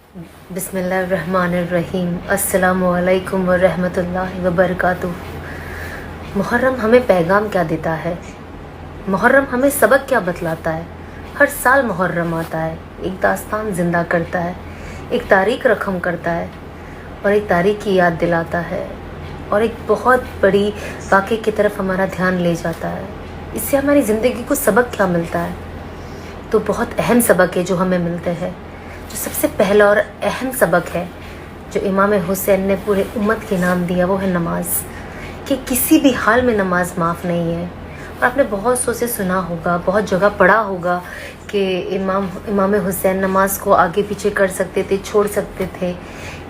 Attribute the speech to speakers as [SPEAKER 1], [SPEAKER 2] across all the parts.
[SPEAKER 1] बिस्मिल्लाहिर्रहमानिर्रहीम। अस्सलामुअलैकुम वरहमतुल्लाहि वबरकातुह। मुहर्रम हमें पैगाम क्या देता है? मुहर्रम हमें सबक क्या बतलाता है? हर साल मुहर्रम आता है, एक दास्तान ज़िंदा करता है, एक तारीख रकम करता है और एक तारीख की याद दिलाता है और एक बहुत बड़ी वाक़े की तरफ हमारा ध्यान ले जाता है। इससे हमारी ज़िंदगी को सबक क्या मिलता है? तो बहुत अहम सबक है जो हमें मिलते हैं। जो सबसे पहला और अहम सबक है जो इमाम हुसैन ने पूरे उम्मत के नाम दिया, वो है नमाज, कि किसी भी हाल में नमाज माफ़ नहीं है। और आपने बहुत सौ से सुना होगा, बहुत जगह पढ़ा होगा कि इमाम हुसैन नमाज को आगे पीछे कर सकते थे, छोड़ सकते थे,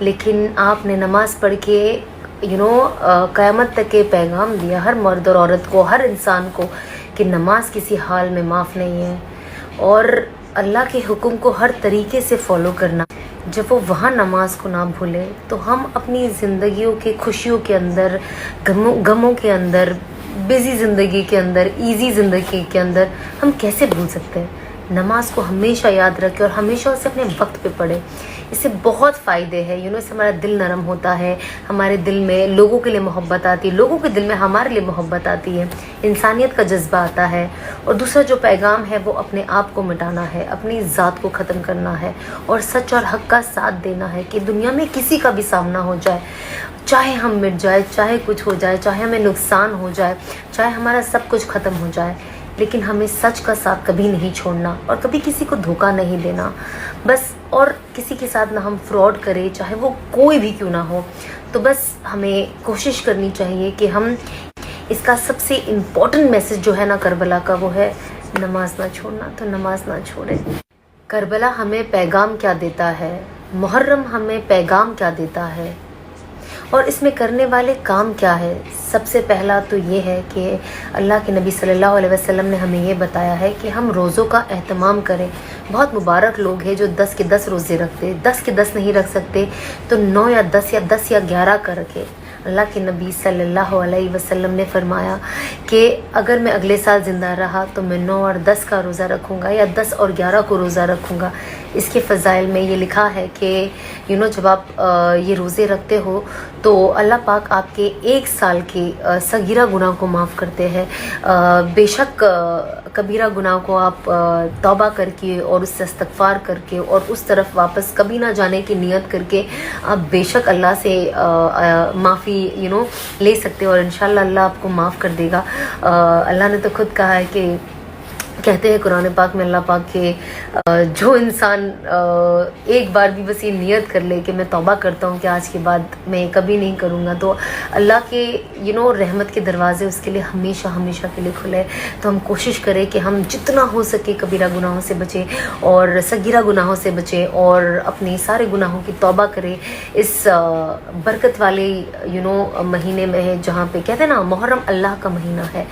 [SPEAKER 1] लेकिन आपने नमाज पढ़ के क़यामत तक के पैगाम दिया हर मर्द और औरत को, हर इंसान को, कि नमाज किसी हाल में माफ़ नहीं है और अल्लाह के हुक्म को हर तरीके से फॉलो करना। जब वो वहाँ नमाज को ना भूले तो हम अपनी ज़िंदगियों के खुशियों के अंदर, गमों के अंदर, बिज़ी ज़िंदगी के अंदर, इजी ज़िंदगी के अंदर हम कैसे भूल सकते हैं? नमाज को हमेशा याद रखें और हमेशा उसे अपने वक्त पे पढ़ें। इससे बहुत फ़ायदे हैं। इससे हमारा दिल नरम होता है, हमारे दिल में लोगों के लिए मोहब्बत आती है, लोगों के दिल में हमारे लिए मोहब्बत आती है, इंसानियत का जज्बा आता है। और दूसरा जो पैगाम है वो अपने आप को मिटाना है, अपनी ज़ात को ख़त्म करना है और सच और हक़ का साथ देना है कि दुनिया में किसी का भी सामना हो जाए, चाहे हम मिट जाए, चाहे कुछ हो जाए, चाहे हमें नुकसान हो जाए, चाहे हमारा सब कुछ ख़त्म हो जाए, लेकिन हमें सच का साथ कभी नहीं छोड़ना और कभी किसी को धोखा नहीं देना बस। और किसी के साथ ना हम फ्रॉड करें, चाहे वो कोई भी क्यों ना हो। तो बस हमें कोशिश करनी चाहिए कि हम इसका सबसे इम्पोर्टेंट मैसेज जो है ना करबला का, वो है नमाज ना छोड़ना। तो नमाज ना छोड़ें। करबला हमें पैगाम क्या देता है? मुहर्रम हमें पैगाम क्या देता है और इसमें करने वाले काम क्या है? सबसे पहला तो ये है कि अल्लाह के नबी सल्लल्लाहु अलैहि वसल्लम ने हमें ये बताया है कि हम रोज़ों का एहतमाम करें। बहुत मुबारक लोग हैं जो 10 के 10 रोज़े रखते, 10 के 10 नहीं रख सकते तो 9 या 10 या 10 या 11 का रखें। अल्लाह के नबी सल्लल्लाहु अलैहि वसल्लम ने फरमाया कि अगर मैं अगले साल ज़िंदा रहा तो मैं 9 और 10 का रोज़ा रखूँगा या 10 और 11 को रोज़ा रखूँगा। इसके फ़ज़ाइल में ये लिखा है कि जब आप ये रोज़े रखते हो तो अल्लाह पाक आपके 1 साल के सगीरा गुनाह को माफ़ करते हैं। बेशक कबीरा गुनाह को आप तौबा करके और उससे इस्तग़फ़ार करके और उस तरफ वापस कभी ना जाने की नियत करके आप बेशक अल्लाह से माफ़ी ले सकते हो और इंशाअल्लाह अल्लाह आपको माफ़ कर देगा। अल्लाह ने तो खुद कहा है कि कहते हैं कुरान पाक में अल्लाह पाक के जो इंसान एक बार भी बस ये नियत कर ले कि मैं तौबा करता हूँ कि आज के बाद मैं कभी नहीं करूँगा, तो अल्लाह के रहमत के दरवाज़े उसके लिए हमेशा हमेशा के लिए खुले। तो हम कोशिश करें कि हम जितना हो सके कबीरा गुनाहों से बचें और सगीरा गुनाहों से बचें और अपने सारे गुनाहों की तौबा करें। इस बरकत वाले महीने में है जहाँ पे कहते हैं ना मुहर्रम अल्लाह का महीना है,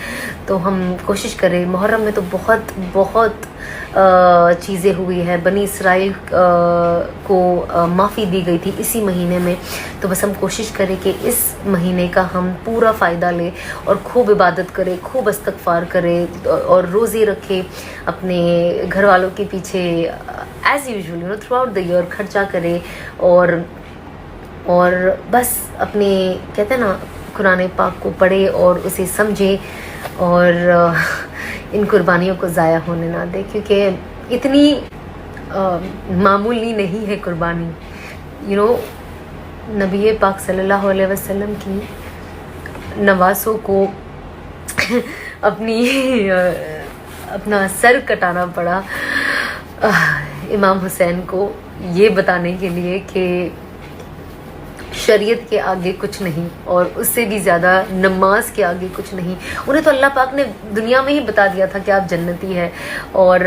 [SPEAKER 1] तो हम कोशिश करें। मुहर्रम में तो बहुत चीज़ें हुई है। बनी इसराइल को माफ़ी दी गई थी इसी महीने में। तो बस हम कोशिश करें कि इस महीने का हम पूरा फ़ायदा लें और खूब इबादत करें, खूब इस्तग़फ़ार करें और रोज़े रखें, अपने घर वालों के पीछे as usual through out the year खर्चा करें और बस अपने कहते हैं ना कुरान पाक को पढ़े और उसे समझे और इन कुर्बानियों को ज़ाया होने ना दे, क्योंकि इतनी मामूली नहीं है कुर्बानी। नबी पाक सल्लल्लाहु अलैहि वसल्लम की नवासों को अपना सर कटाना पड़ा इमाम हुसैन को ये बताने के लिए कि शरीयत के आगे कुछ नहीं और उससे भी ज़्यादा नमाज के आगे कुछ नहीं। उन्हें तो अल्लाह पाक ने दुनिया में ही बता दिया था कि आप जन्नती है और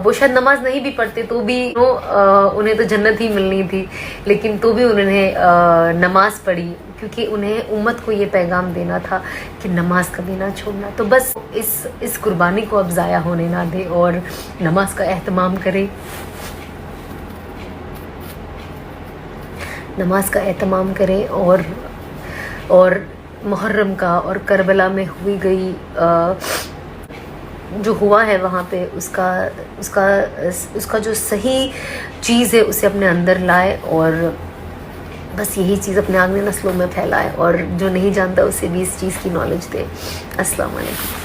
[SPEAKER 1] वो शायद नमाज नहीं भी पढ़ते तो भी उन्हें तो जन्नत ही मिलनी थी, लेकिन तो भी उन्होंने नमाज पढ़ी क्योंकि उन्हें उम्मत को ये पैगाम देना था कि नमाज कभी ना छोड़ना। तो बस इस कुर्बानी को अब ज़ाया होने ना दे और नमाज का एहतमाम करें, नमाज का एहतमाम करें और मुहर्रम का और करबला में हुई गई जो हुआ है वहाँ पे उसका जो सही چیز ہے اسے اپنے اندر لائے اور بس یہی چیز اپنے آگے نسلوں میں پھیلائے، اور جو نہیں جانتا اسے بھی اس چیز کی نالج دے۔ السلام علیکم۔